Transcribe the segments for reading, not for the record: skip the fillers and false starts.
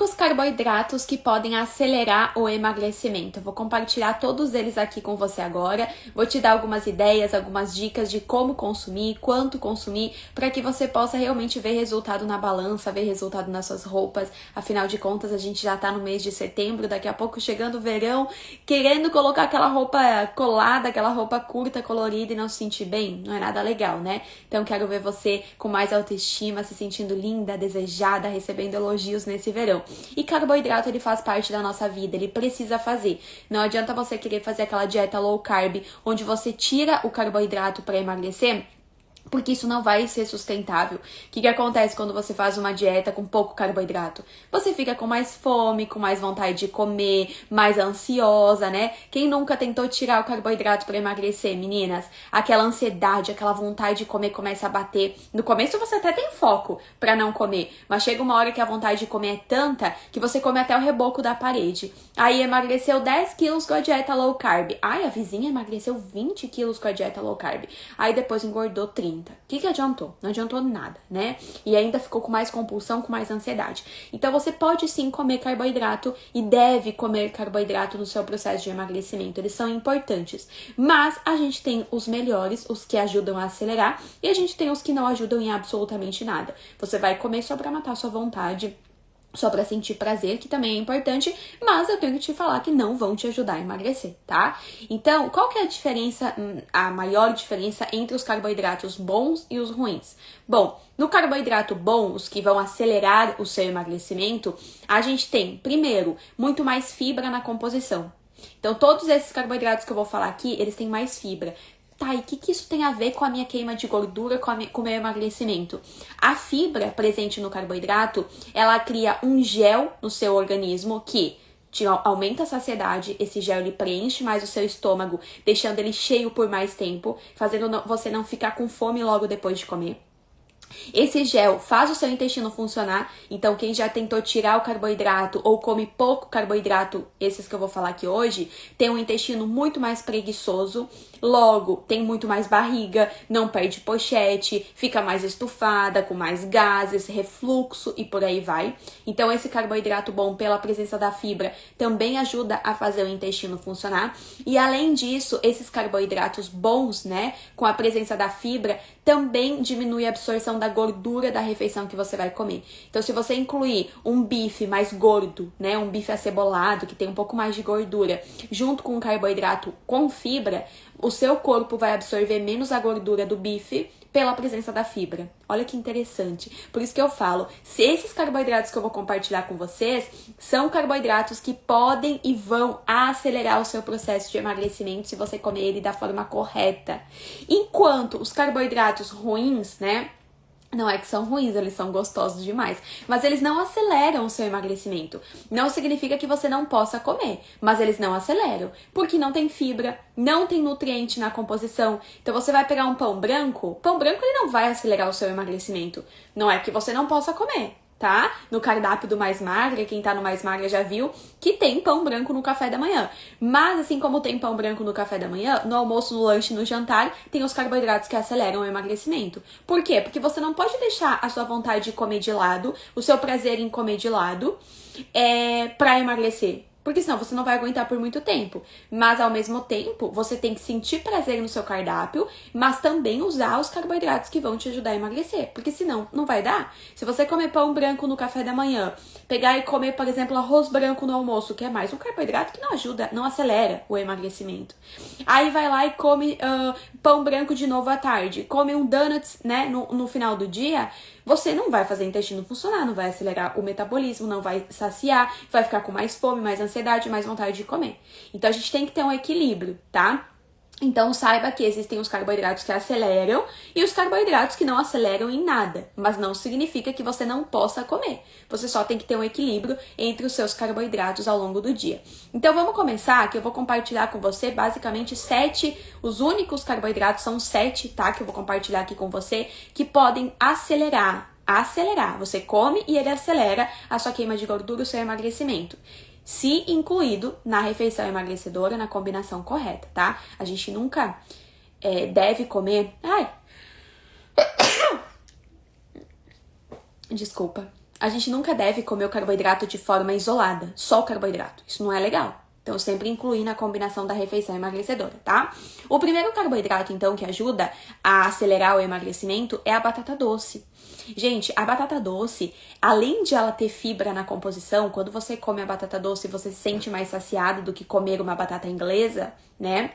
únicos carboidratos que podem acelerar o emagrecimento. Eu vou compartilhar todos eles aqui com você agora. Vou te dar algumas ideias, algumas dicas de como consumir, quanto consumir, para que você possa realmente ver resultado na balança, ver resultado nas suas roupas. Afinal de contas, a gente já tá no mês de setembro, daqui a pouco chegando o verão, querendo colocar aquela roupa colada, aquela roupa curta, colorida e não se sentir bem. Não é nada legal, né? Então, quero ver você com mais autoestima, se sentindo linda, desejada, recebendo elogios nesse verão. E carboidrato, ele faz parte da nossa vida, ele precisa fazer. Não adianta você querer fazer aquela dieta low carb, onde você tira o carboidrato para emagrecer, porque isso não vai ser sustentável. O que acontece quando você faz uma dieta com pouco carboidrato? Você fica com mais fome, com mais vontade de comer, mais ansiosa, né? Quem nunca tentou tirar o carboidrato para emagrecer, meninas? Aquela ansiedade, aquela vontade de comer começa a bater. No começo você até tem foco para não comer, mas chega uma hora que a vontade de comer é tanta que você come até o reboco da parede. Aí emagreceu 10 quilos com a dieta low carb. Ai, a vizinha emagreceu 20 quilos com a dieta low carb. Aí depois engordou 30. O que adiantou? Não adiantou nada, né? E ainda ficou com mais compulsão, com mais ansiedade. Então você pode sim comer carboidrato e deve comer carboidrato no seu processo de emagrecimento. Eles são importantes. Mas a gente tem os melhores, os que ajudam a acelerar, e a gente tem os que não ajudam em absolutamente nada. Você vai comer só pra matar sua vontade, só pra sentir prazer, que também é importante, mas eu tenho que te falar que não vão te ajudar a emagrecer, tá? Então, qual que é a diferença, a maior diferença entre os carboidratos bons e os ruins? Bom, no carboidrato bom, os que vão acelerar o seu emagrecimento, a gente tem, primeiro, muito mais fibra na composição. Então, todos esses carboidratos que eu vou falar aqui, eles têm mais fibra. Tá, e o que isso tem a ver com a minha queima de gordura, com o meu emagrecimento? A fibra presente no carboidrato, ela cria um gel no seu organismo que aumenta a saciedade. Esse gel ele preenche mais o seu estômago, deixando ele cheio por mais tempo, fazendo você não ficar com fome logo depois de comer. Esse gel faz o seu intestino funcionar, então quem já tentou tirar o carboidrato ou come pouco carboidrato, esses que eu vou falar aqui hoje, tem um intestino muito mais preguiçoso, logo tem muito mais barriga, não perde pochete, fica mais estufada, com mais gases, refluxo e por aí vai. Então esse carboidrato bom, pela presença da fibra, também ajuda a fazer o intestino funcionar. E além disso, esses carboidratos bons, né, com a presença da fibra, também diminui a absorção da gordura da refeição que você vai comer. Então, se você incluir um bife mais gordo, né, um bife acebolado, que tem um pouco mais de gordura, junto com um carboidrato com fibra, o seu corpo vai absorver menos a gordura do bife pela presença da fibra. Olha que interessante. Por isso que eu falo, se esses carboidratos que eu vou compartilhar com vocês são carboidratos que podem e vão acelerar o seu processo de emagrecimento se você comer ele da forma correta. Enquanto os carboidratos ruins, né, não é que são ruins, eles são gostosos demais, mas eles não aceleram o seu emagrecimento. Não significa que você não possa comer, mas eles não aceleram, porque não tem fibra, não tem nutriente na composição. Então você vai pegar um pão branco ele não vai acelerar o seu emagrecimento. Não é que você não possa comer, tá? No cardápio do Mais Magra, quem tá no Mais Magra já viu que tem pão branco no café da manhã. Mas assim como tem pão branco no café da manhã, no almoço, no lanche, no jantar, tem os carboidratos que aceleram o emagrecimento. Por quê? Porque você não pode deixar a sua vontade de comer de lado, o seu prazer em comer de lado, pra emagrecer. Porque senão você não vai aguentar por muito tempo. Mas ao mesmo tempo, você tem que sentir prazer no seu cardápio, mas também usar os carboidratos que vão te ajudar a emagrecer. Porque senão, não vai dar. Se você comer pão branco no café da manhã, pegar e comer, por exemplo, arroz branco no almoço, que é mais um carboidrato que não ajuda, não acelera o emagrecimento. Aí vai lá e come pão branco de novo à tarde. Come um donuts, né, no final do dia. Você não vai fazer o intestino funcionar, não vai acelerar o metabolismo, não vai saciar, vai ficar com mais fome, mais ansiedade, mais vontade de comer. Então a gente tem que ter um equilíbrio, tá? Então saiba que existem os carboidratos que aceleram e os carboidratos que não aceleram em nada, mas não significa que você não possa comer. Você só tem que ter um equilíbrio entre os seus carboidratos ao longo do dia. Então vamos começar, que eu vou compartilhar com você basicamente 7, os únicos carboidratos são 7, tá? Que eu vou compartilhar aqui com você, que podem acelerar. Você come e ele acelera a sua queima de gordura, o seu emagrecimento. Se incluído na refeição emagrecedora, na combinação correta, tá? A gente nunca deve comer... Desculpa. a gente nunca deve comer o carboidrato de forma isolada, só o carboidrato. Isso não é legal. Então, sempre incluir na combinação da refeição emagrecedora, tá? O primeiro carboidrato, então, que ajuda a acelerar o emagrecimento é a batata doce. Gente, a batata doce, além de ela ter fibra na composição, quando você come a batata doce, você se sente mais saciado do que comer uma batata inglesa, né?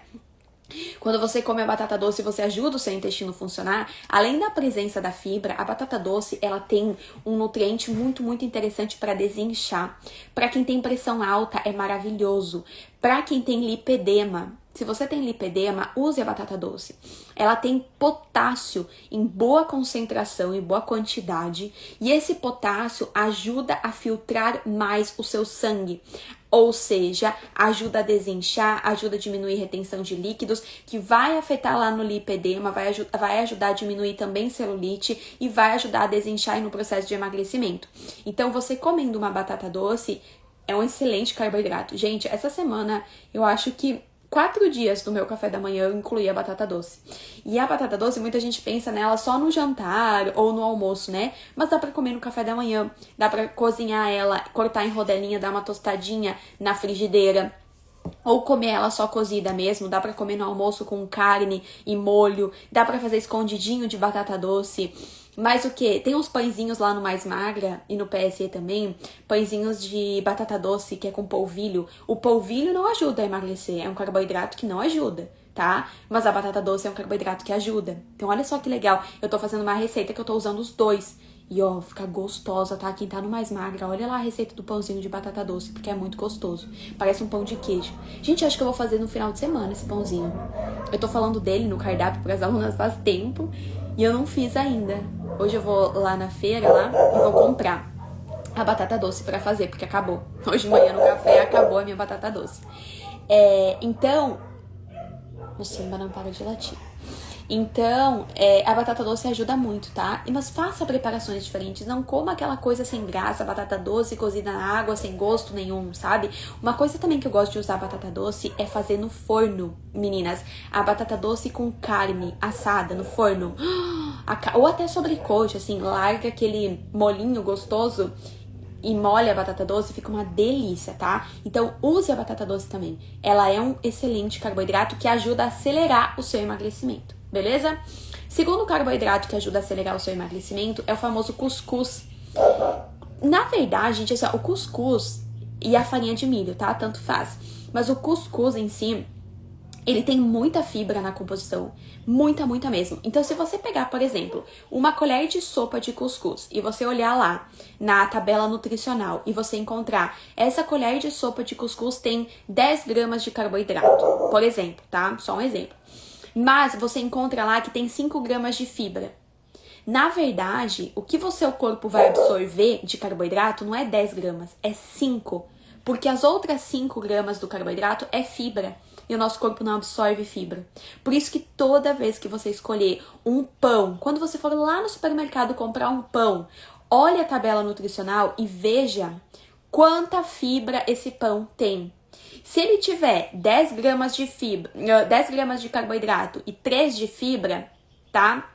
Quando você come a batata doce, você ajuda o seu intestino a funcionar. Além da presença da fibra, a batata doce, ela tem um nutriente muito, muito interessante para desinchar. Para quem tem pressão alta, é maravilhoso. Para quem tem lipedema, se você tem lipedema, use a batata doce. Ela tem potássio em boa concentração, em boa quantidade. E esse potássio ajuda a filtrar mais o seu sangue. Ou seja, ajuda a desinchar, ajuda a diminuir a retenção de líquidos, que vai afetar lá no lipedema, vai ajudar a diminuir também celulite e vai ajudar a desinchar no processo de emagrecimento. Então, você comendo uma batata doce é um excelente carboidrato. Gente, essa semana eu acho que 4 dias do meu café da manhã eu incluí a batata doce. E a batata doce, muita gente pensa nela só no jantar ou no almoço, né? Mas dá pra comer no café da manhã, dá pra cozinhar ela, cortar em rodelinha, dar uma tostadinha na frigideira. Ou comer ela só cozida mesmo, dá pra comer no almoço com carne e molho, dá pra fazer escondidinho de batata doce. Mas o que? Tem uns pãezinhos lá no Mais Magra e no PSE também, pãezinhos de batata doce que é com polvilho. O polvilho não ajuda a emagrecer, é um carboidrato que não ajuda, tá? Mas a batata doce é um carboidrato que ajuda. Então olha só que legal, eu tô fazendo uma receita que eu tô usando os dois. E ó, fica gostosa, tá? Quem tá no Mais Magra, olha lá a receita do pãozinho de batata doce, porque é muito gostoso. Parece um pão de queijo. Gente, acho que eu vou fazer no final de semana esse pãozinho. Eu tô falando dele no cardápio para as alunas faz tempo e eu não fiz ainda. Hoje eu vou lá na feira lá e vou comprar a batata doce pra fazer, porque acabou. Hoje de manhã no café acabou a minha batata doce. Então... O Simba não para de latir. Então, a batata doce ajuda muito, tá? Mas faça preparações diferentes. Não coma aquela coisa sem graça, batata doce cozida na água, sem gosto nenhum, sabe? Uma coisa também que eu gosto de usar batata doce é fazer no forno, meninas. A batata doce com carne assada no forno. Ou até sobrecoxa, assim, larga aquele molinho gostoso e molha a batata doce, fica uma delícia, tá? Então, use a batata doce também. Ela é um excelente carboidrato que ajuda a acelerar o seu emagrecimento. Beleza? Segundo carboidrato que ajuda a acelerar o seu emagrecimento é o famoso cuscuz. Na verdade, gente, assim, o cuscuz e a farinha de milho, tá? Tanto faz. Mas o cuscuz em si, ele tem muita fibra na composição. Muita, muita mesmo. Então, se você pegar, por exemplo, uma colher de sopa de cuscuz e você olhar lá na tabela nutricional e você encontrar essa colher de sopa de cuscuz tem 10 gramas de carboidrato, por exemplo, tá? Só um exemplo. Mas você encontra lá que tem 5 gramas de fibra. Na verdade, o que o seu corpo vai absorver de carboidrato não é 10 gramas, é 5. Porque as outras 5 gramas do carboidrato é fibra. E o nosso corpo não absorve fibra. Por isso que toda vez que você escolher um pão, quando você for lá no supermercado comprar um pão, olhe a tabela nutricional e veja quanta fibra esse pão tem. Se ele tiver 10 gramas de fibra, 10 gramas de carboidrato e 3 de fibra, tá?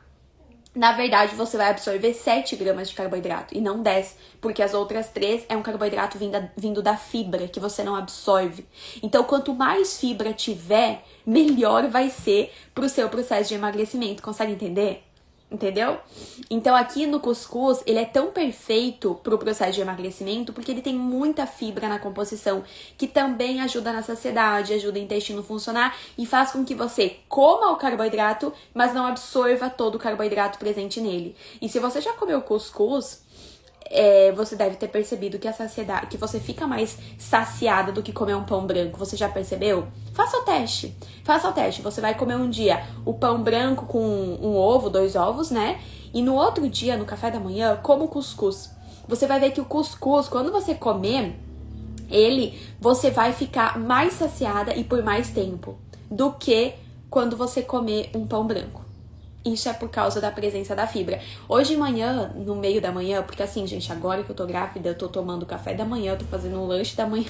Na verdade, você vai absorver 7 gramas de carboidrato e não 10, porque as outras 3 é um carboidrato vindo da fibra que você não absorve. Então, quanto mais fibra tiver, melhor vai ser pro seu processo de emagrecimento. Consegue entender? Entendeu? Então aqui no cuscuz, ele é tão perfeito pro processo de emagrecimento porque ele tem muita fibra na composição, que também ajuda na saciedade, ajuda o intestino a funcionar e faz com que você coma o carboidrato, mas não absorva todo o carboidrato presente nele. E se você já comeu cuscuz, você deve ter percebido que a saciedade, que você fica mais saciada do que comer um pão branco. Você já percebeu? Faça o teste. Faça o teste. Você vai comer um dia o pão branco com um ovo, 2 ovos, né? E no outro dia, no café da manhã, coma o cuscuz. Você vai ver que o cuscuz, quando você comer você vai ficar mais saciada e por mais tempo do que quando você comer um pão branco. Isso é por causa da presença da fibra. Hoje de manhã, no meio da manhã, porque assim, gente, agora que eu tô grávida, eu tô tomando café da manhã, eu tô fazendo um lanche da manhã,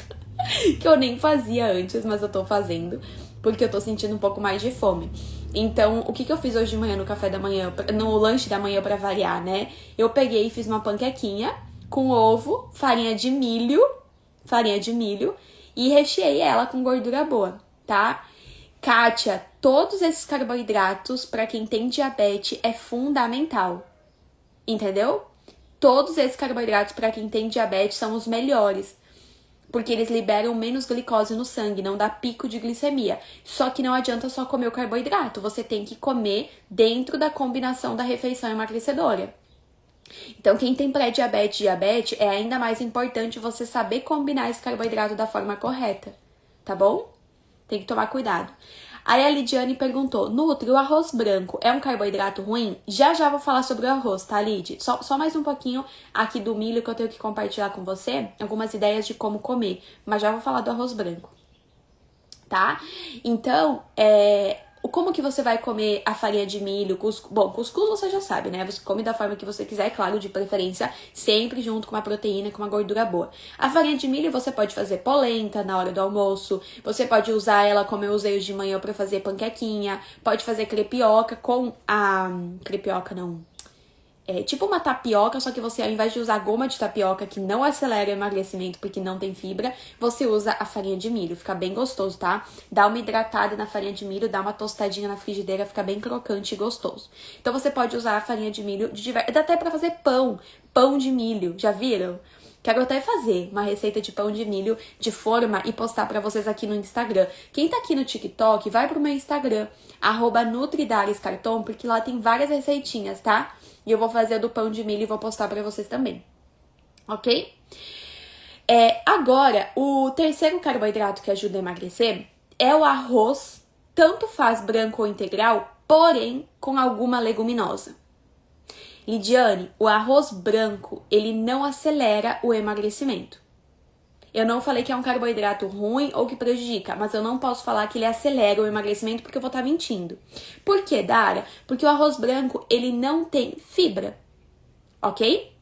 que eu nem fazia antes, mas eu tô fazendo, porque eu tô sentindo um pouco mais de fome. Então, o que eu fiz hoje de manhã no café da manhã, no lanche da manhã pra variar, né? Eu peguei e fiz uma panquequinha com ovo, farinha de milho e recheei ela com gordura boa, tá? Kátia, todos esses carboidratos, para quem tem diabetes, é fundamental, entendeu? Todos esses carboidratos, para quem tem diabetes, são os melhores, porque eles liberam menos glicose no sangue, não dá pico de glicemia. Só que não adianta só comer o carboidrato, você tem que comer dentro da combinação da refeição emagrecedora. Então, quem tem pré-diabetes e diabetes, é ainda mais importante você saber combinar esse carboidrato da forma correta, tá bom? Tem que tomar cuidado. Aí a Lidiane perguntou, Nutri, o arroz branco é um carboidrato ruim? Já vou falar sobre o arroz, tá, Lid? Só mais um pouquinho aqui do milho que eu tenho que compartilhar com você, algumas ideias de como comer, mas já vou falar do arroz branco, tá? Então, como que você vai comer a farinha de milho, cuscuz? Bom, cuscuz você já sabe, né? Você come da forma que você quiser, claro, de preferência, sempre junto com uma proteína, com uma gordura boa. A farinha de milho você pode fazer polenta na hora do almoço, você pode usar ela como eu usei hoje de manhã pra fazer panquequinha, pode fazer crepioca com a... crepioca não... É tipo uma tapioca, só que você, ao invés de usar goma de tapioca, que não acelera o emagrecimento porque não tem fibra, você usa a farinha de milho. Fica bem gostoso, tá? Dá uma hidratada na farinha de milho, dá uma tostadinha na frigideira, fica bem crocante e gostoso. Então você pode usar a farinha de milho, dá até pra fazer pão de milho, já viram? Quero até fazer uma receita de pão de milho de forma e postar pra vocês aqui no Instagram. Quem tá aqui no TikTok, vai pro meu Instagram, @NutriDaresCarton, porque lá tem várias receitinhas, tá? E eu vou fazer do pão de milho e vou postar pra vocês também. Ok? Agora, o terceiro carboidrato que ajuda a emagrecer é o arroz, tanto faz branco ou integral, porém com alguma leguminosa. Lidiane, o arroz branco, ele não acelera o emagrecimento. Eu não falei que é um carboidrato ruim ou que prejudica, mas eu não posso falar que ele acelera o emagrecimento porque eu vou estar mentindo. Por quê, Dara? Porque o arroz branco, ele não tem fibra, ok?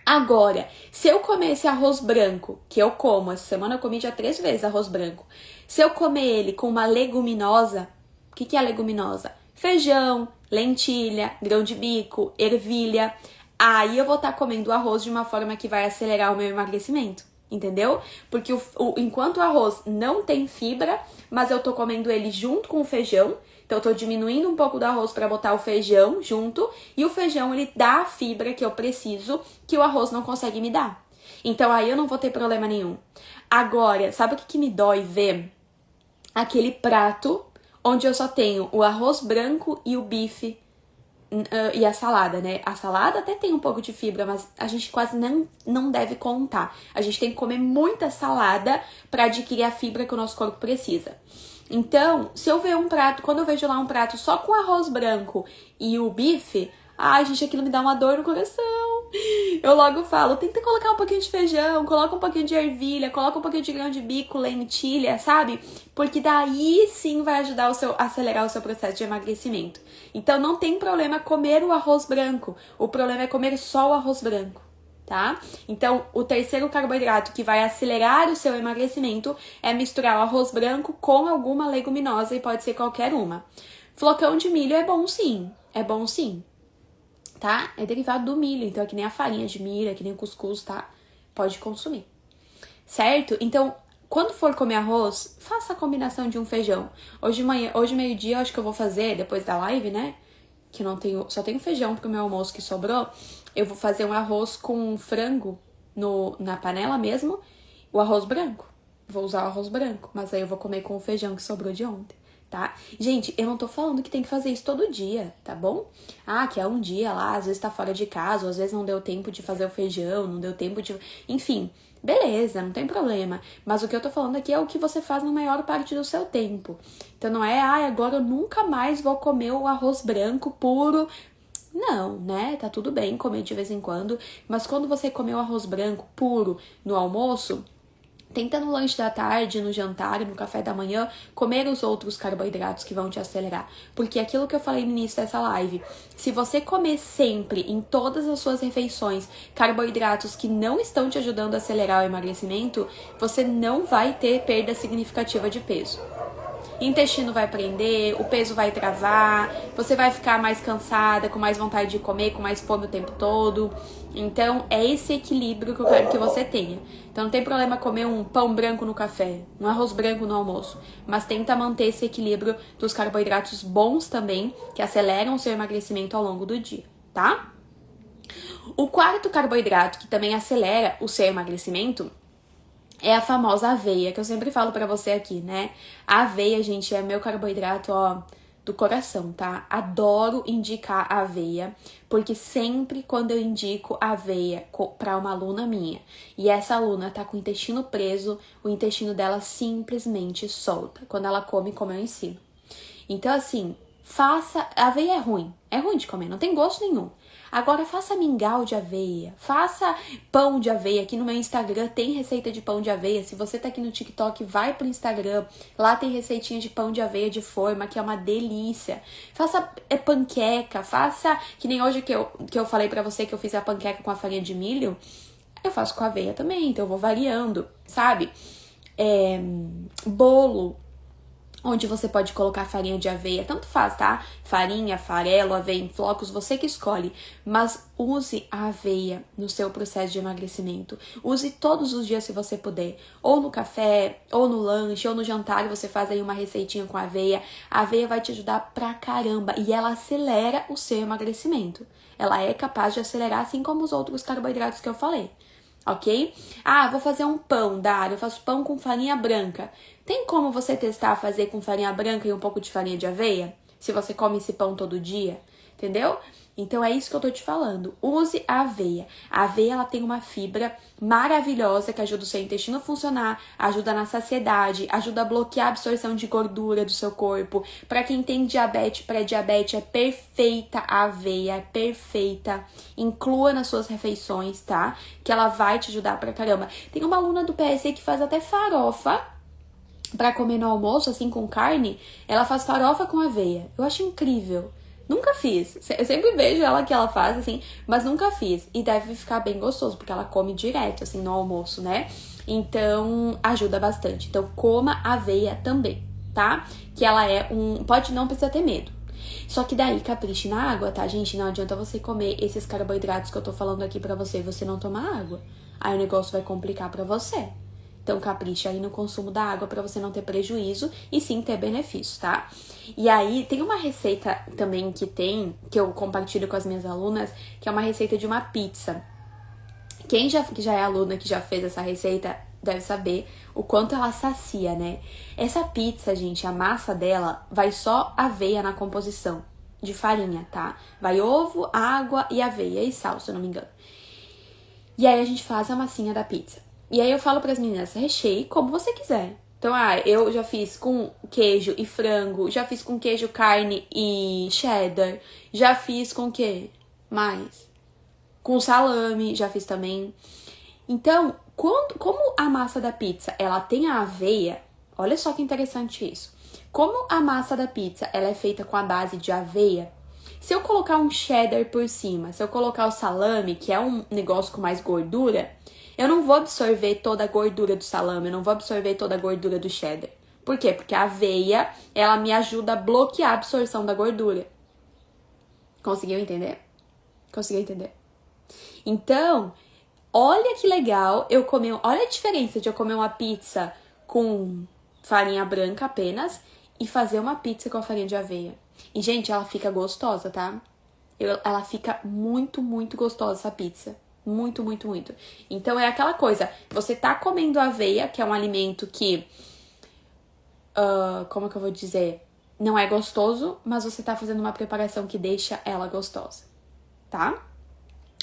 Agora, se eu comer esse arroz branco, que eu como, essa semana eu comi já 3 vezes arroz branco, se eu comer ele com uma leguminosa, o que é leguminosa? Feijão, lentilha, grão de bico, ervilha, aí eu vou estar comendo o arroz de uma forma que vai acelerar o meu emagrecimento. Entendeu? Porque enquanto o arroz não tem fibra, mas eu tô comendo ele junto com o feijão, então eu tô diminuindo um pouco do arroz para botar o feijão junto, e o feijão ele dá a fibra que eu preciso, que o arroz não consegue me dar. Então aí eu não vou ter problema nenhum. Agora, sabe o que me dói ver? Aquele prato onde eu só tenho o arroz branco e o bife e a salada, né? A salada até tem um pouco de fibra, mas a gente quase não deve contar. A gente tem que comer muita salada para adquirir a fibra que o nosso corpo precisa. Então, se eu ver um prato, quando eu vejo lá um prato só com arroz branco e o bife, ai, gente, aquilo me dá uma dor no coração. Eu logo falo, tenta colocar um pouquinho de feijão, coloca um pouquinho de ervilha, coloca um pouquinho de grão de bico, lentilha, sabe? Porque daí sim vai ajudar a acelerar o seu processo de emagrecimento. Então não tem problema comer o arroz branco, o problema é comer só o arroz branco, tá? Então o terceiro carboidrato que vai acelerar o seu emagrecimento é misturar o arroz branco com alguma leguminosa e pode ser qualquer uma. Flocão de milho é bom sim, tá? É derivado do milho, então é que nem a farinha de milho, é que nem o cuscuz, tá? Pode consumir, certo? Então, quando for comer arroz, faça a combinação de um feijão. Hoje meio-dia, eu acho que eu vou fazer, depois da live, né? Que não tenho, só tenho feijão pro meu almoço que sobrou. Eu vou fazer um arroz com frango na panela mesmo, o arroz branco. Vou usar o arroz branco, mas aí eu vou comer com o feijão que sobrou de ontem. Tá? Gente, eu não tô falando que tem que fazer isso todo dia, tá bom? Ah, que é um dia lá, às vezes tá fora de casa, ou às vezes não deu tempo de fazer o feijão, não deu tempo de... Enfim, beleza, não tem problema. Mas o que eu tô falando aqui é o que você faz na maior parte do seu tempo. Então não é, agora eu nunca mais vou comer o arroz branco puro. Não, né? Tá tudo bem comer de vez em quando, mas quando você comer o arroz branco puro no almoço... Tenta no lanche da tarde, no jantar, no café da manhã, comer os outros carboidratos que vão te acelerar. Porque aquilo que eu falei no início dessa live, se você comer sempre, em todas as suas refeições, carboidratos que não estão te ajudando a acelerar o emagrecimento, você não vai ter perda significativa de peso. intestino vai prender, o peso vai travar, você vai ficar mais cansada, com mais vontade de comer, com mais fome o tempo todo. Então, é esse equilíbrio que eu quero que você tenha. Então, não tem problema comer um pão branco no café, um arroz branco no almoço, mas tenta manter esse equilíbrio dos carboidratos bons também, que aceleram o seu emagrecimento ao longo do dia, tá? O quarto carboidrato que também acelera o seu emagrecimento é a famosa aveia, que eu sempre falo pra você aqui, né? A aveia, gente, é meu carboidrato, ó, do coração, tá? Adoro indicar a aveia, porque sempre quando eu indico aveia pra uma aluna minha, e essa aluna tá com o intestino preso, o intestino dela simplesmente solta, quando ela come como eu ensino. Então, assim, a aveia é ruim de comer, não tem gosto nenhum. Agora faça mingau de aveia, faça pão de aveia. Aqui no meu Instagram tem receita de pão de aveia. Se você tá aqui no TikTok, vai pro Instagram. Lá tem receitinha de pão de aveia de forma, que é uma delícia. Faça panqueca, faça... Que nem hoje que eu falei pra você que eu fiz a panqueca com a farinha de milho. Eu faço com aveia também, então eu vou variando, sabe? Bolo, onde você pode colocar farinha de aveia, tanto faz, tá? Farinha, farelo, aveia em flocos, você que escolhe. Mas use a aveia no seu processo de emagrecimento. Use todos os dias se você puder. Ou no café, ou no lanche, ou no jantar, você faz aí uma receitinha com aveia. A aveia vai te ajudar pra caramba e ela acelera o seu emagrecimento. Ela é capaz de acelerar, assim como os outros carboidratos que eu falei. Ok? Ah, vou fazer um pão, Dário, eu faço pão com farinha branca. Tem como você testar fazer com farinha branca e um pouco de farinha de aveia? Se você come esse pão todo dia, entendeu? Então é isso que eu tô te falando. Use a aveia. A aveia, ela tem uma fibra maravilhosa que ajuda o seu intestino a funcionar, ajuda na saciedade, ajuda a bloquear a absorção de gordura do seu corpo. Pra quem tem diabetes, pré-diabetes, é perfeita a aveia, é perfeita. Inclua nas suas refeições, tá? Que ela vai te ajudar pra caramba. Tem uma aluna do PSC que faz até farofa pra comer no almoço, assim, com carne. Ela faz farofa com aveia. Eu acho incrível. Nunca fiz. Eu sempre vejo ela que ela faz, assim, mas nunca fiz. E deve ficar bem gostoso, porque ela come direto, assim, no almoço, né? Então, ajuda bastante. Então, coma aveia também, tá? Que ela é não precisa ter medo. Só que daí, capriche na água, tá, gente? Não adianta você comer esses carboidratos que eu tô falando aqui pra você e você não tomar água. Aí o negócio vai complicar pra você. Então, capricha aí no consumo da água pra você não ter prejuízo e sim ter benefício, tá? E aí, tem uma receita também que eu compartilho com as minhas alunas, que é uma receita de uma pizza. Quem que já é aluna, que já fez essa receita, deve saber o quanto ela sacia, né? Essa pizza, gente, a massa dela vai só aveia na composição de farinha, tá? Vai ovo, água e aveia e sal, se eu não me engano. E aí, a gente faz a massinha da pizza. E aí eu falo pras meninas, recheie como você quiser. Então, eu já fiz com queijo e frango, já fiz com queijo, carne e cheddar, já fiz com o quê? Mais? Com salame, já fiz também. Então, como a massa da pizza, ela tem a aveia, olha só que interessante isso. Como a massa da pizza, ela é feita com a base de aveia, se eu colocar um cheddar por cima, se eu colocar o salame, que é um negócio com mais gordura, eu não vou absorver toda a gordura do salame, eu não vou absorver toda a gordura do cheddar. Por quê? Porque a aveia, ela me ajuda a bloquear a absorção da gordura. Conseguiu entender? Conseguiu entender? Então, olha que legal eu comer... Olha a diferença de eu comer uma pizza com farinha branca apenas e fazer uma pizza com a farinha de aveia. E, gente, ela fica gostosa, tá? Ela fica muito, muito gostosa essa pizza. Muito, muito, muito. Então, é aquela coisa. Você tá comendo aveia, que é um alimento que... como que eu vou dizer? Não é gostoso, mas você tá fazendo uma preparação que deixa ela gostosa. Tá?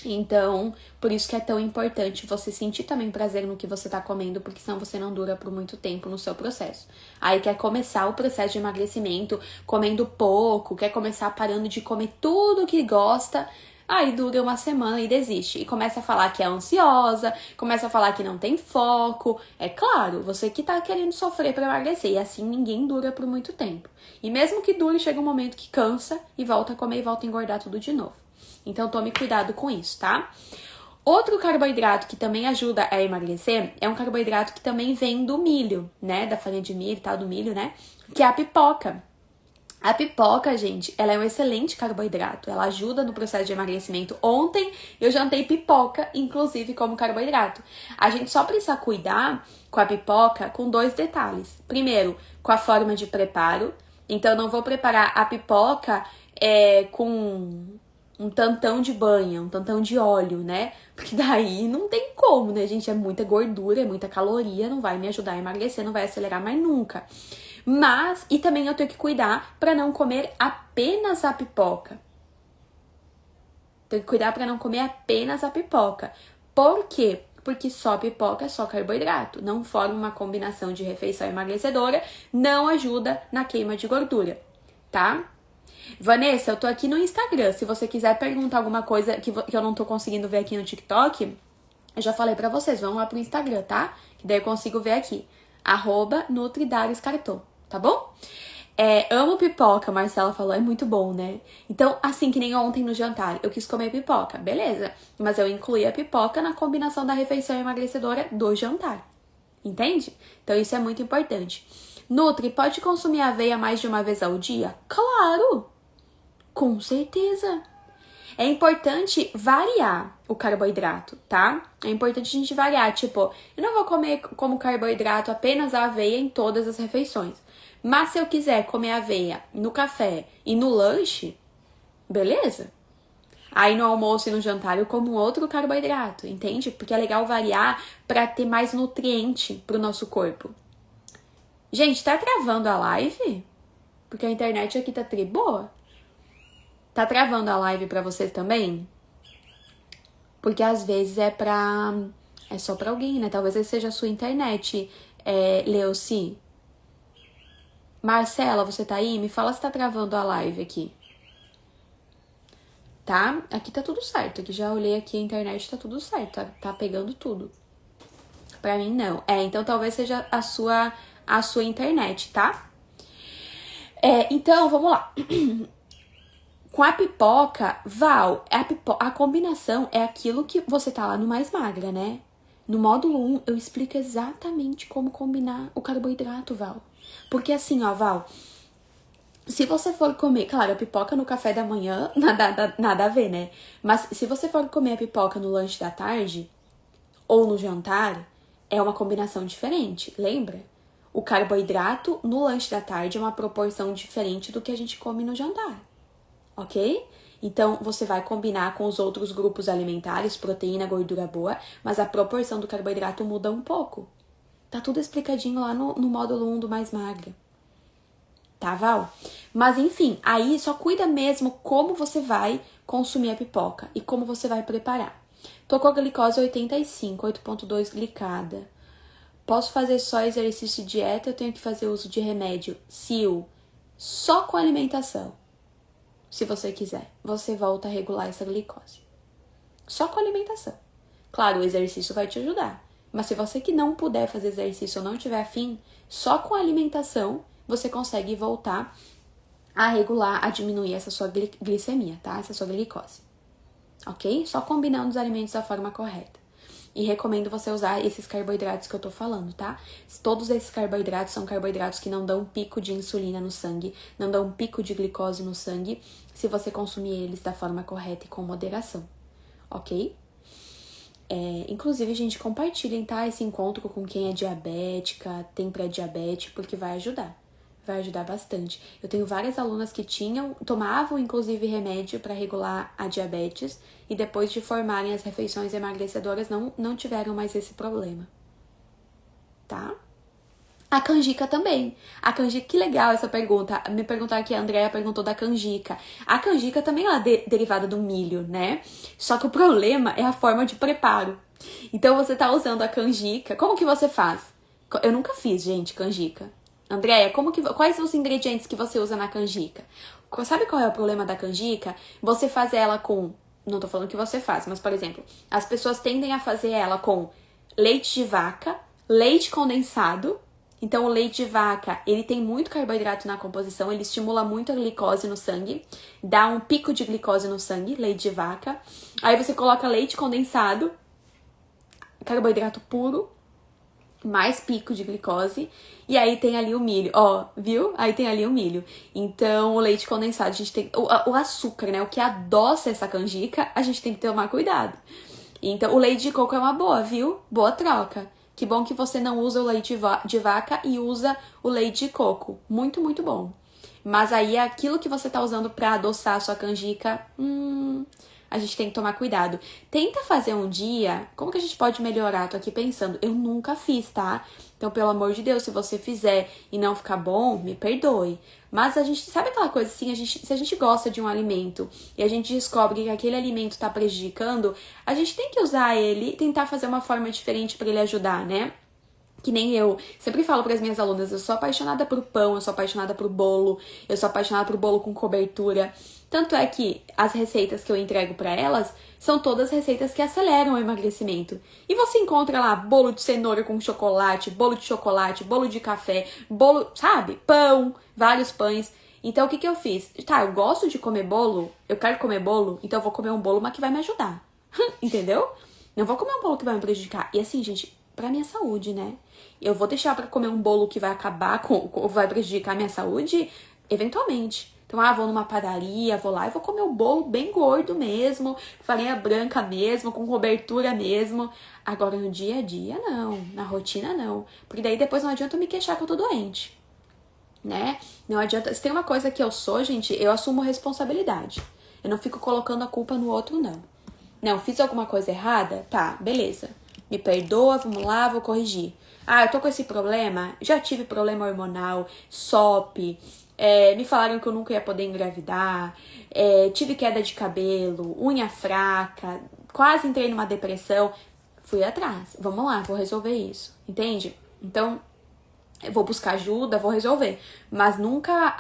Então, por isso que é tão importante você sentir também prazer no que você tá comendo, porque senão você não dura por muito tempo no seu processo. Aí quer começar o processo de emagrecimento comendo pouco, quer começar parando de comer tudo que gosta, aí dura uma semana e desiste. E começa a falar que é ansiosa, começa a falar que não tem foco. É claro, você que tá querendo sofrer pra emagrecer, e assim ninguém dura por muito tempo. E mesmo que dure, chega um momento que cansa e volta a comer e volta a engordar tudo de novo. Então, tome cuidado com isso, tá? Outro carboidrato que também ajuda a emagrecer é um carboidrato que também vem do milho, né? Da farinha de milho e tal, do milho, né? Que é a pipoca. A pipoca, gente, ela é um excelente carboidrato. Ela ajuda no processo de emagrecimento. Ontem eu jantei pipoca, inclusive, como carboidrato. A gente só precisa cuidar com a pipoca com 2 detalhes. Primeiro, com a forma de preparo. Então, eu não vou preparar a pipoca com um tantão de banha, um tantão de óleo, né? Porque daí não tem como, né, gente? É muita gordura, é muita caloria, não vai me ajudar a emagrecer, não vai acelerar mais nunca. Mas, e também eu tenho que cuidar para não comer apenas a pipoca. Tenho que cuidar para não comer apenas a pipoca. Por quê? Porque só pipoca é só carboidrato. Não forma uma combinação de refeição emagrecedora, não ajuda na queima de gordura, tá? Vanessa, eu tô aqui no Instagram. Se você quiser perguntar alguma coisa que eu não tô conseguindo ver aqui no TikTok, eu já falei pra vocês, vão lá pro Instagram, tá? Que daí eu consigo ver aqui. @NutriDariusCarton, tá bom? Amo pipoca, Marcela falou, é muito bom, né? Então, assim que nem ontem no jantar, eu quis comer pipoca, beleza. Mas eu incluí a pipoca na combinação da refeição emagrecedora do jantar. Entende? Então, isso é muito importante. Nutri, pode consumir aveia mais de uma vez ao dia? Claro! Com certeza! É importante variar o carboidrato, tá? É importante a gente variar, tipo, eu não vou comer como carboidrato apenas a aveia em todas as refeições. Mas se eu quiser comer aveia no café e no lanche, beleza? Aí no almoço e no jantar eu como outro carboidrato, entende? Porque é legal variar para ter mais nutriente pro nosso corpo. Gente, tá travando a live? Porque a internet aqui tá tri boa. Tá travando a live pra vocês também? Porque às vezes é só pra alguém, né? Talvez seja a sua internet, Leuci. Marcela, você tá aí? Me fala se tá travando a live aqui. Tá? Aqui tá tudo certo. Aqui já olhei aqui a internet, tá tudo certo. Tá pegando tudo. Pra mim, não. Então talvez seja a sua internet, tá? Então, vamos lá. Com a pipoca, Val, a combinação é aquilo que você tá lá no Mais Magra, né? No módulo 1, eu explico exatamente como combinar o carboidrato, Val. Porque assim, ó, Val, se você for comer, claro, a pipoca no café da manhã, nada a ver, né? Mas se você for comer a pipoca no lanche da tarde ou no jantar, é uma combinação diferente, lembra? O carboidrato no lanche da tarde é uma proporção diferente do que a gente come no jantar. Ok? Então, você vai combinar com os outros grupos alimentares, proteína, gordura boa, mas a proporção do carboidrato muda um pouco. Tá tudo explicadinho lá no módulo 1 do Mais Magra. Tá, Val? Mas, enfim, aí só cuida mesmo como você vai consumir a pipoca e como você vai preparar. Tô com a glicose 85, 8,2 glicada. Posso fazer só exercício e dieta ou tenho que fazer uso de remédio? Sil, só com alimentação. Se você quiser, você volta a regular essa glicose. Só com alimentação. Claro, o exercício vai te ajudar. Mas se você que não puder fazer exercício ou não tiver afim, só com alimentação você consegue voltar a regular, a diminuir essa sua glicemia, tá? Essa sua glicose. Ok? Só combinando os alimentos da forma correta. E recomendo você usar esses carboidratos que eu tô falando, tá? Todos esses carboidratos são carboidratos que não dão pico de insulina no sangue, não dão pico de glicose no sangue, se você consumir eles da forma correta e com moderação, ok? Inclusive, gente, compartilhem, tá? Esse encontro com quem é diabética, tem pré-diabetes, porque vai ajudar. Vai ajudar bastante. Eu tenho várias alunas que tomavam inclusive remédio para regular a diabetes e depois de formarem as refeições emagrecedoras não tiveram mais esse problema. Tá? A canjica também. A canjica, que legal essa pergunta. Me perguntaram aqui, a Andrea perguntou da canjica. A canjica também é derivada do milho, né? Só que o problema é a forma de preparo. Então você tá usando a canjica. Como que você faz? Eu nunca fiz, gente, canjica. Andréia, quais são os ingredientes que você usa na canjica? Sabe qual é o problema da canjica? Você faz ela com... Não tô falando que você faz, mas, por exemplo, as pessoas tendem a fazer ela com leite de vaca, leite condensado Então, o leite de vaca, ele tem muito carboidrato na composição, ele estimula muito a glicose no sangue, dá um pico de glicose no sangue, leite de vaca. Aí você coloca leite condensado, carboidrato puro, mais pico de glicose, e aí tem ali o milho, ó, viu? Aí tem ali o milho. Então, o leite condensado, a gente tem o açúcar, né? O que adoça essa canjica, a gente tem que tomar cuidado. Então, o leite de coco é uma boa, viu? Boa troca. Que bom que você não usa o leite de vaca e usa o leite de coco. Muito, muito bom. Mas aí, aquilo que você tá usando pra adoçar a sua canjica, a gente tem que tomar cuidado. Tenta fazer um dia, como que a gente pode melhorar? Tô aqui pensando, eu nunca fiz, tá? Então, pelo amor de Deus, se você fizer e não ficar bom, me perdoe. Mas a gente, sabe aquela coisa assim, se a gente gosta de um alimento e a gente descobre que aquele alimento tá prejudicando, a gente tem que usar ele e tentar fazer uma forma diferente pra ele ajudar, né? Que nem eu sempre falo para as minhas alunas, eu sou apaixonada por pão, eu sou apaixonada por bolo, eu sou apaixonada por bolo com cobertura. Tanto é que as receitas que eu entrego para elas são todas receitas que aceleram o emagrecimento. E você encontra lá bolo de cenoura com chocolate, bolo de café, bolo, sabe? Pão, vários pães. Então o que eu fiz? Tá, eu gosto de comer bolo, eu quero comer bolo, então eu vou comer um bolo, mas que vai me ajudar. Entendeu? Não vou comer um bolo que vai me prejudicar. E assim, gente, pra minha saúde, né? Eu vou deixar pra comer um bolo que vai acabar vai prejudicar a minha saúde? Eventualmente. Então, vou numa padaria, vou lá e vou comer um bolo bem gordo mesmo, farinha branca mesmo, com cobertura mesmo. Agora, no dia a dia, não. Na rotina, não. Porque daí depois não adianta eu me queixar que eu tô doente, né? Não adianta. Se tem uma coisa que eu sou, gente, eu assumo responsabilidade. Eu não fico colocando a culpa no outro, não. Não, fiz alguma coisa errada? Tá, beleza. Me perdoa, vamos lá, vou corrigir. Eu tô com esse problema, já tive problema hormonal, SOP, me falaram que eu nunca ia poder engravidar, tive queda de cabelo, unha fraca, quase entrei numa depressão. Fui atrás, vamos lá, vou resolver isso, entende? Então, eu vou buscar ajuda, vou resolver. Mas nunca,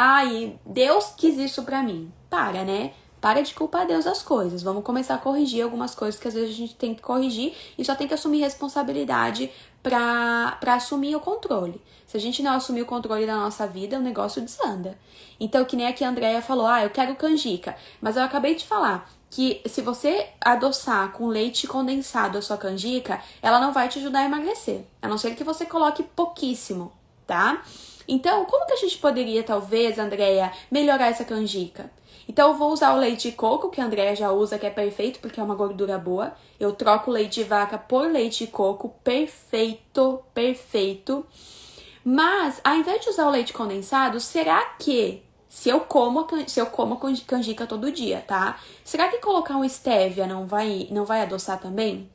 Deus quis isso pra mim. Para, né? Para de culpar Deus das coisas. Vamos começar a corrigir algumas coisas que às vezes a gente tem que corrigir e só tem que assumir responsabilidade pra assumir o controle. Se a gente não assumir o controle da nossa vida, o negócio desanda. Então, que nem aqui a Andrea falou, eu quero canjica. Mas eu acabei de falar que se você adoçar com leite condensado a sua canjica, ela não vai te ajudar a emagrecer. A não ser que você coloque pouquíssimo, tá? Então, como que a gente poderia, talvez, Andrea, melhorar essa canjica? Então, eu vou usar o leite de coco, que a Andrea já usa, que é perfeito, porque é uma gordura boa. Eu troco o leite de vaca por leite de coco, perfeito, perfeito. Mas, ao invés de usar o leite condensado, será que, se eu como canjica todo dia, tá? Será que colocar um stevia não vai adoçar também?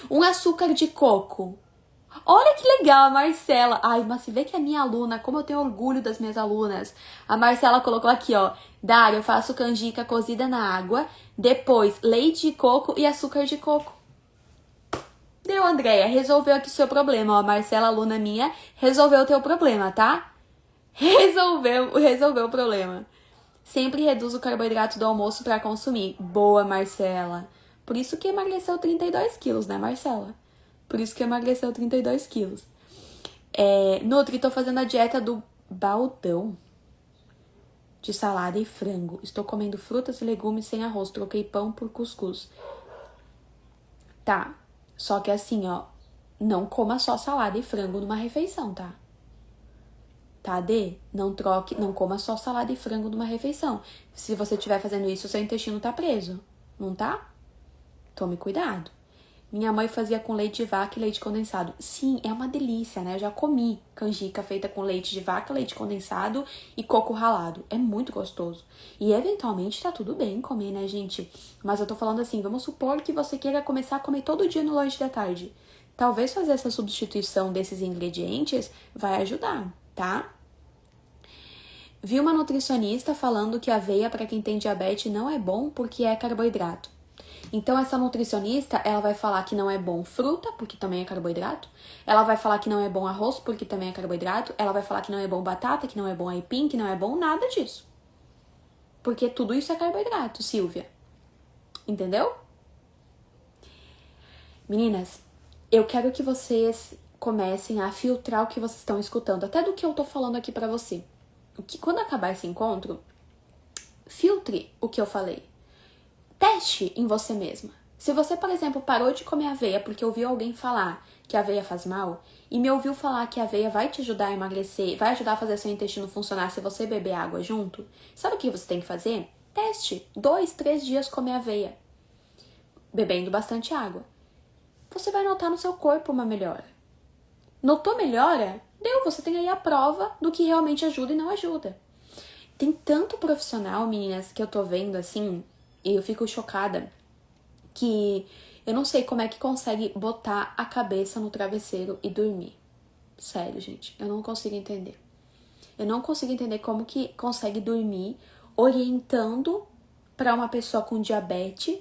Um açúcar de coco. Olha que legal, a Marcela. Mas se vê que a minha aluna, como eu tenho orgulho das minhas alunas. A Marcela colocou aqui, ó. Dária, eu faço canjica cozida na água, depois leite de coco e açúcar de coco. Deu, Andréia, resolveu aqui o seu problema. Ó, a Marcela, aluna minha, resolveu o teu problema, tá? Resolveu o problema. Sempre reduz o carboidrato do almoço pra consumir. Boa, Marcela. Por isso que emagreceu 32 quilos, né, Marcela? Por isso que emagreceu 32 quilos. Nutri, tô fazendo a dieta do baldão de salada e frango. Estou comendo frutas e legumes sem arroz. Troquei pão por cuscuz. Tá. Só que assim, ó. Não coma só salada e frango numa refeição, tá? Tá, Dê? Não coma só salada e frango numa refeição. Se você estiver fazendo isso, o seu intestino tá preso. Não tá? Tome cuidado. Minha mãe fazia com leite de vaca e leite condensado. Sim, é uma delícia, né? Eu já comi canjica feita com leite de vaca, leite condensado e coco ralado. É muito gostoso. E eventualmente tá tudo bem comer, né, gente? Mas eu tô falando assim, vamos supor que você queira começar a comer todo dia no lanche da tarde. Talvez fazer essa substituição desses ingredientes vai ajudar, tá? Vi uma nutricionista falando que aveia para quem tem diabetes não é bom porque é carboidrato. Então, essa nutricionista, ela vai falar que não é bom fruta, porque também é carboidrato. Ela vai falar que não é bom arroz, porque também é carboidrato. Ela vai falar que não é bom batata, que não é bom aipim, que não é bom nada disso. Porque tudo isso é carboidrato, Silvia. Entendeu? Meninas, eu quero que vocês comecem a filtrar o que vocês estão escutando, até do que eu tô falando aqui pra você. Quando acabar esse encontro, filtre o que eu falei. Teste em você mesma. Se você, por exemplo, parou de comer aveia porque ouviu alguém falar que a aveia faz mal e me ouviu falar que a aveia vai te ajudar a emagrecer, vai ajudar a fazer seu intestino funcionar se você beber água junto, sabe o que você tem que fazer? Teste. 2, 3 dias comer aveia, bebendo bastante água. Você vai notar no seu corpo uma melhora. Notou melhora? Deu, você tem aí a prova do que realmente ajuda e não ajuda. Tem tanto profissional, meninas, que eu tô vendo assim, e eu fico chocada, que eu não sei como é que consegue botar a cabeça no travesseiro e dormir. Sério, gente, eu não consigo entender. Eu não consigo entender como que consegue dormir orientando para uma pessoa com diabetes,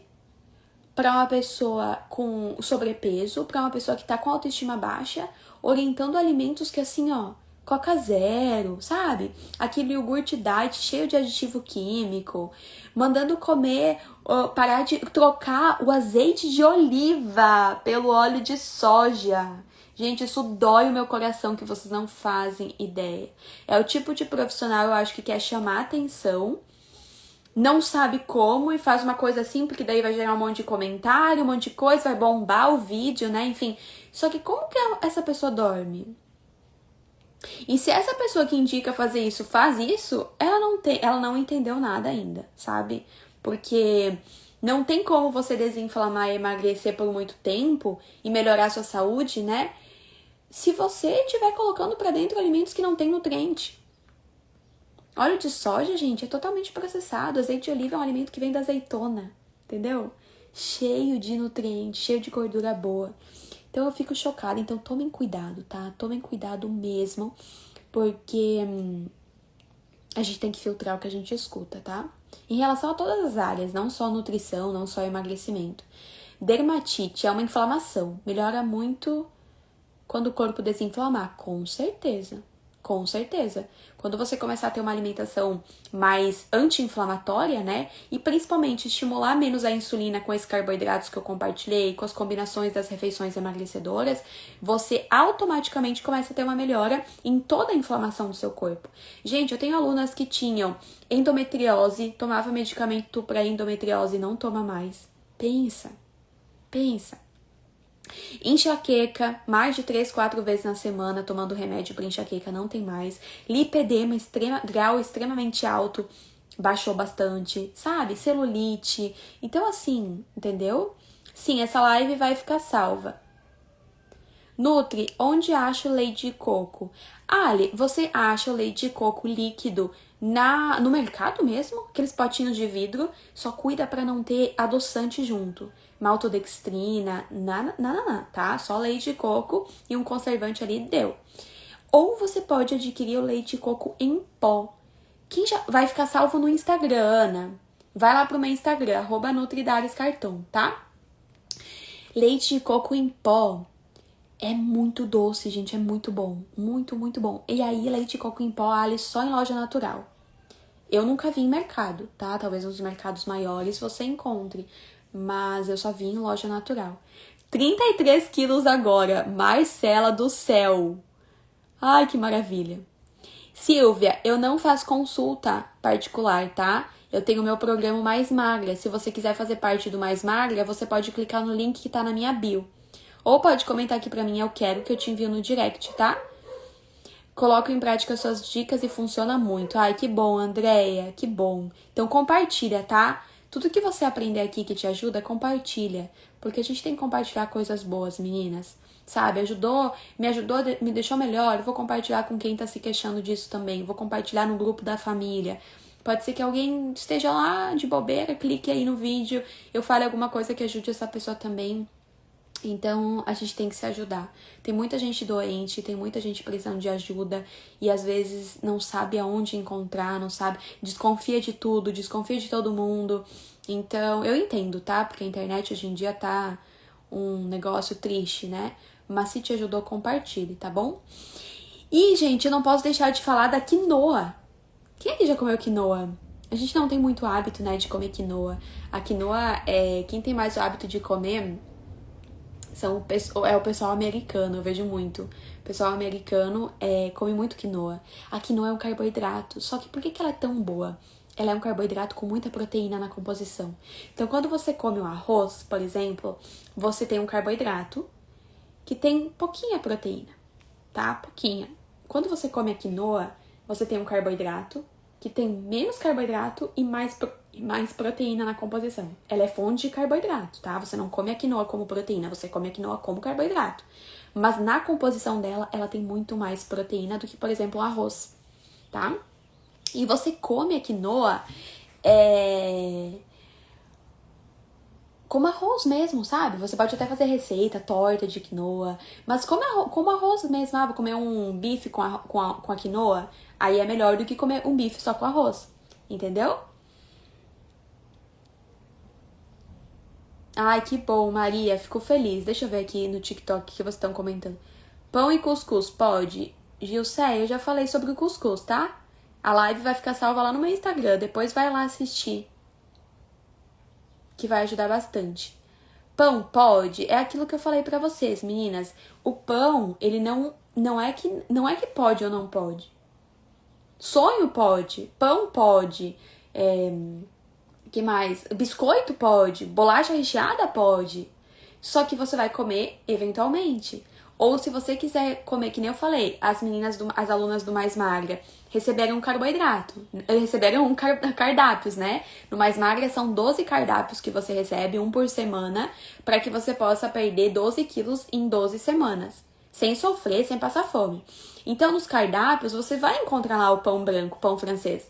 para uma pessoa com sobrepeso, para uma pessoa que tá com autoestima baixa, orientando alimentos que assim, ó, Coca Zero, sabe? Aquele iogurte diet cheio de aditivo químico, mandando comer, parar de trocar o azeite de oliva pelo óleo de soja. Gente, isso dói o meu coração que vocês não fazem ideia. É o tipo de profissional, eu acho, que quer chamar atenção, não sabe como e faz uma coisa assim, porque daí vai gerar um monte de comentário, um monte de coisa, vai bombar o vídeo, né? Enfim, só que como que essa pessoa dorme? E se essa pessoa que indica fazer isso faz isso, ela não entendeu nada ainda, sabe? Porque não tem como você desinflamar e emagrecer por muito tempo e melhorar a sua saúde, né? Se você estiver colocando pra dentro alimentos que não tem nutriente. Óleo de soja, gente, é totalmente processado. Azeite de oliva é um alimento que vem da azeitona, entendeu? Cheio de nutrientes, cheio de gordura boa. Então eu fico chocada, então tomem cuidado, tá? Tomem cuidado mesmo, porque a gente tem que filtrar o que a gente escuta, tá? Em relação a todas as áreas, não só nutrição, não só emagrecimento. Dermatite é uma inflamação, melhora muito quando o corpo desinflamar, com certeza. Com certeza. Quando você começar a ter uma alimentação mais anti-inflamatória, né? E principalmente estimular menos a insulina com esses carboidratos que eu compartilhei, com as combinações das refeições emagrecedoras, você automaticamente começa a ter uma melhora em toda a inflamação do seu corpo. Gente, eu tenho alunas que tinham endometriose, tomava medicamento para endometriose e não toma mais. Pensa. Enxaqueca, mais de 3, 4 vezes na semana tomando remédio para enxaqueca, não tem mais. Lipedema, grau extremamente alto, baixou bastante, sabe? Celulite. Então assim, entendeu? Sim, essa live vai ficar salva. Nutri, onde acha o leite de coco? Ali, você acha o leite de coco líquido no mercado mesmo? Aqueles potinhos de vidro, só cuida para não ter adoçante junto. Maltodextrina, nada, tá? Só leite de coco e um conservante ali, deu. Ou você pode adquirir o leite de coco em pó. Quem já vai ficar salvo no Instagram, Ana? Vai lá pro meu Instagram, @NutriDariusCartão, tá? Leite de coco em pó. É muito doce, gente, é muito bom. Muito, muito bom. E aí, leite de coco em pó, ali só em loja natural. Eu nunca vi em mercado, tá? Talvez nos mercados maiores você encontre. Mas eu só vi em loja natural. 33 quilos agora. Marcela do céu. Ai, que maravilha. Silvia, eu não faço consulta particular, tá? Eu tenho meu programa Mais Magra. Se você quiser fazer parte do Mais Magra, você pode clicar no link que tá na minha bio. Ou pode comentar aqui pra mim, eu quero, que eu te envio no direct, tá? Coloco em prática suas dicas e funciona muito. Ai, que bom, Andréia, que bom. Então compartilha, tá? Tudo que você aprender aqui que te ajuda, compartilha. Porque a gente tem que compartilhar coisas boas, meninas. Sabe, me ajudou, me deixou melhor. Eu vou compartilhar com quem tá se queixando disso também. Vou compartilhar no grupo da família. Pode ser que alguém esteja lá de bobeira, clique aí no vídeo, eu fale alguma coisa que ajude essa pessoa também. Então, a gente tem que se ajudar. Tem muita gente doente, tem muita gente precisando de ajuda e às vezes não sabe aonde encontrar, não sabe, desconfia de tudo, desconfia de todo mundo. Então, eu entendo, tá? Porque a internet hoje em dia tá um negócio triste, né? Mas se te ajudou, compartilhe, tá bom? E, gente, eu não posso deixar de falar da quinoa. Quem aqui já comeu quinoa? A gente não tem muito hábito, né, de comer quinoa. A quinoa, quem tem mais o hábito de comer É o pessoal americano, eu vejo muito. O pessoal americano come muito quinoa. A quinoa é um carboidrato, só que por que ela é tão boa? Ela é um carboidrato com muita proteína na composição. Então, quando você come o arroz, por exemplo, você tem um carboidrato que tem pouquinha proteína, tá? Pouquinha. Quando você come a quinoa, você tem um carboidrato que tem menos carboidrato e mais proteína na composição. Ela é fonte de carboidrato, tá? Você não come a quinoa como proteína, você come a quinoa como carboidrato. Mas na composição dela, ela tem muito mais proteína do que, por exemplo, o arroz, tá? E você come a quinoa como arroz mesmo, sabe? Você pode até fazer receita, torta de quinoa, mas como arroz mesmo. Vou comer um bife com a quinoa, aí é melhor do que comer um bife só com arroz, entendeu? Ai, que bom, Maria, fico feliz. Deixa eu ver aqui no TikTok o que vocês estão comentando. Pão e cuscuz, pode? Gilcé, eu já falei sobre o cuscuz, tá? A live vai ficar salva lá no meu Instagram, depois vai lá assistir, que vai ajudar bastante. Pão pode? É aquilo que eu falei pra vocês, meninas. O pão, ele não é que pode ou não pode. Sonho pode, pão pode, que mais? Biscoito pode, bolacha recheada pode. Só que você vai comer eventualmente. Ou se você quiser comer, que nem eu falei, as alunas do Mais Magra receberam um carboidrato, receberam cardápios, né? No Mais Magra são 12 cardápios que você recebe, um por semana, para que você possa perder 12 quilos em 12 semanas, sem sofrer, sem passar fome. Então, nos cardápios, você vai encontrar lá o pão branco, pão francês,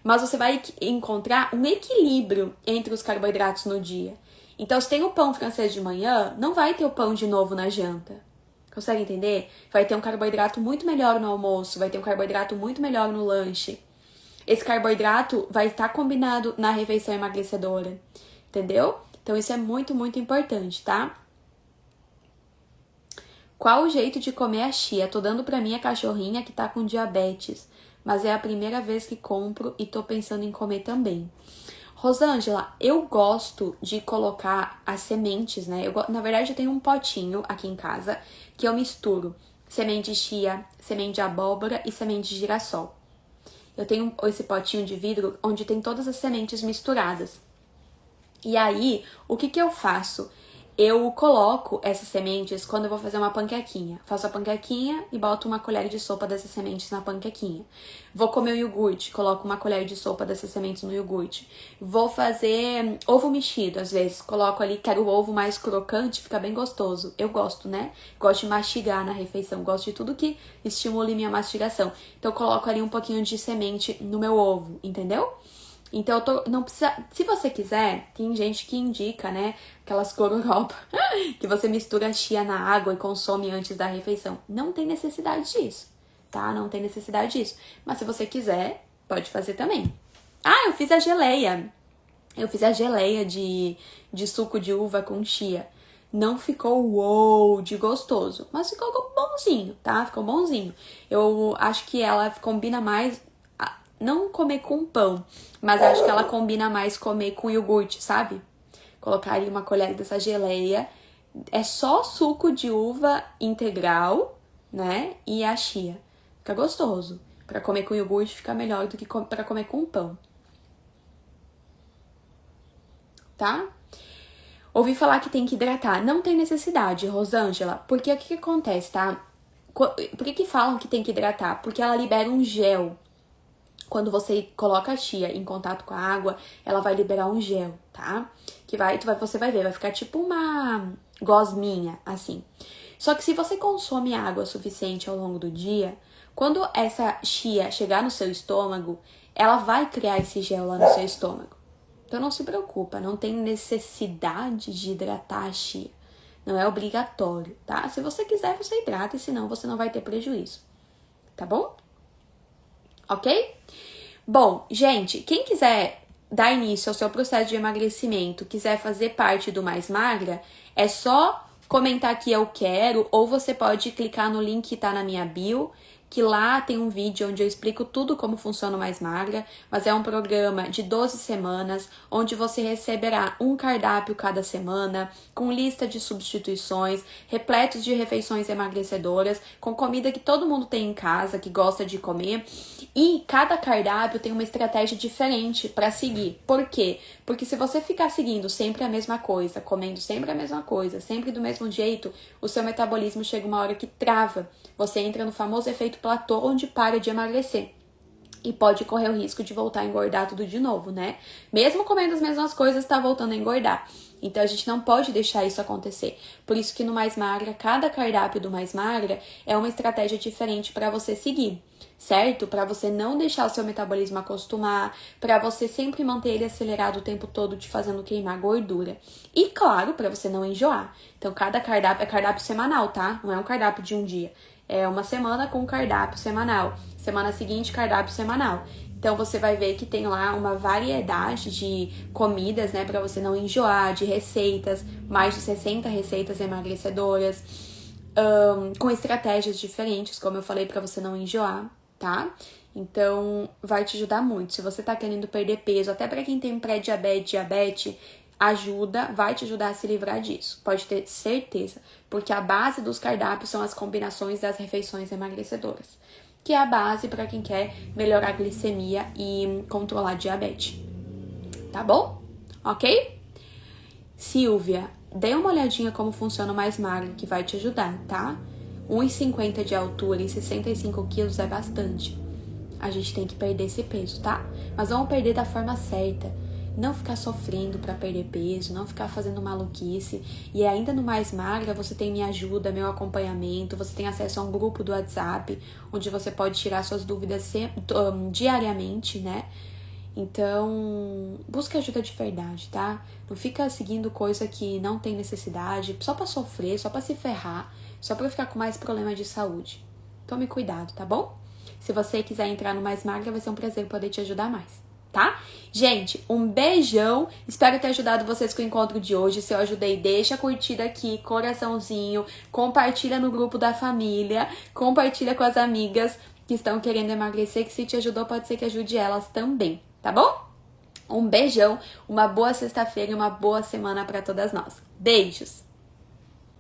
mas você vai encontrar um equilíbrio entre os carboidratos no dia. Então, se tem o pão francês de manhã, não vai ter o pão de novo na janta. Consegue entender? Vai ter um carboidrato muito melhor no almoço, vai ter um carboidrato muito melhor no lanche. Esse carboidrato vai estar combinado na refeição emagrecedora, entendeu? Então isso é muito, muito importante, tá? Qual o jeito de comer a chia? Tô dando pra minha cachorrinha que tá com diabetes, mas é a primeira vez que compro e tô pensando em comer também. Rosângela, eu gosto de colocar as sementes, né? Na verdade, eu tenho um potinho aqui em casa que eu misturo semente de chia, semente de abóbora e semente de girassol. Eu tenho esse potinho de vidro onde tem todas as sementes misturadas. E aí, o que eu faço? Eu coloco essas sementes quando eu vou fazer uma panquequinha. Faço a panquequinha e boto uma colher de sopa dessas sementes na panquequinha. Vou comer o iogurte, coloco uma colher de sopa dessas sementes no iogurte. Vou fazer ovo mexido, às vezes. Coloco ali, quero o ovo mais crocante, fica bem gostoso. Eu gosto, né? Gosto de mastigar na refeição. Gosto de tudo que estimule minha mastigação. Então, eu coloco ali um pouquinho de semente no meu ovo, entendeu? Então, não precisa. Se você quiser, tem gente que indica, né? Aquelas gororoba que você mistura a chia na água e consome antes da refeição. Não tem necessidade disso, tá? Não tem necessidade disso. Mas se você quiser, pode fazer também. Ah, eu fiz a geleia. Eu fiz a geleia de suco de uva com chia. Não ficou uou de gostoso, mas ficou bonzinho, tá? Ficou bonzinho. Eu acho que ela combina mais. Não comer com pão, mas acho que ela combina mais comer com iogurte, sabe? Colocaria uma colher dessa geleia. É só suco de uva integral, né? E a chia. Fica gostoso. Pra comer com iogurte fica melhor do que pra comer com pão. Tá? Ouvi falar que tem que hidratar. Não tem necessidade, Rosângela. Porque o que acontece, tá? Por que falam que tem que hidratar? Porque ela libera um gel. Quando você coloca a chia em contato com a água, ela vai liberar um gel, tá? Você vai ver, vai ficar tipo uma gosminha, assim. Só que se você consome água suficiente ao longo do dia, quando essa chia chegar no seu estômago, ela vai criar esse gel lá no seu estômago. Então não se preocupa, não tem necessidade de hidratar a chia. Não é obrigatório, tá? Se você quiser, você hidrata, e senão você não vai ter prejuízo. Tá bom? Ok? Bom, gente, quem quiser dar início ao seu processo de emagrecimento, quiser fazer parte do Mais Magra, é só comentar que eu quero, ou você pode clicar no link que tá na minha bio, que lá tem um vídeo onde eu explico tudo como funciona o Mais Magra, mas é um programa de 12 semanas, onde você receberá um cardápio cada semana, com lista de substituições, repletos de refeições emagrecedoras, com comida que todo mundo tem em casa, que gosta de comer, e cada cardápio tem uma estratégia diferente para seguir. Por quê? Porque se você ficar seguindo sempre a mesma coisa, comendo sempre a mesma coisa, sempre do mesmo jeito, o seu metabolismo chega uma hora que trava. Você entra no famoso efeito platô, onde para de emagrecer. E pode correr o risco de voltar a engordar tudo de novo, né? Mesmo comendo as mesmas coisas, tá voltando a engordar. Então, a gente não pode deixar isso acontecer. Por isso que no Mais Magra, cada cardápio do Mais Magra é uma estratégia diferente para você seguir, certo? Para você não deixar o seu metabolismo acostumar, para você sempre manter ele acelerado o tempo todo, te fazendo queimar gordura. E, claro, para você não enjoar. Então, cada cardápio é cardápio semanal, tá? Não é um cardápio de um dia. É uma semana com cardápio semanal. Semana seguinte, cardápio semanal. Então, você vai ver que tem lá uma variedade de comidas, né? Pra você não enjoar, de receitas. Mais de 60 receitas emagrecedoras. Com estratégias diferentes, como eu falei, pra você não enjoar, tá? Então, vai te ajudar muito. Se você tá querendo perder peso, até pra quem tem pré-diabetes, diabetes, vai te ajudar a se livrar disso. Pode ter certeza. Porque a base dos cardápios são as combinações das refeições emagrecedoras, que é a base para quem quer melhorar a glicemia e controlar a diabetes. Tá bom? Ok? Silvia, dê uma olhadinha como funciona o Mais Magro, que vai te ajudar, tá? 1,50 de altura e 65 quilos é bastante. A gente tem que perder esse peso, tá? Mas vamos perder da forma certa. Não ficar sofrendo para perder peso, não ficar fazendo maluquice. E ainda no Mais Magra, você tem minha ajuda, meu acompanhamento, você tem acesso a um grupo do WhatsApp, onde você pode tirar suas dúvidas diariamente, né? Então, busca ajuda de verdade, tá? Não fica seguindo coisa que não tem necessidade, só pra sofrer, só pra se ferrar, só pra ficar com mais problemas de saúde. Tome cuidado, tá bom? Se você quiser entrar no Mais Magra, vai ser um prazer poder te ajudar mais, tá? Gente, um beijão. Espero ter ajudado vocês com o encontro de hoje. Se eu ajudei, deixa a curtida aqui, coraçãozinho. Compartilha no grupo da família. Compartilha com as amigas que estão querendo emagrecer, que se te ajudou, pode ser que ajude elas também, tá bom? Um beijão, uma boa sexta-feira e uma boa semana para todas nós. Beijos!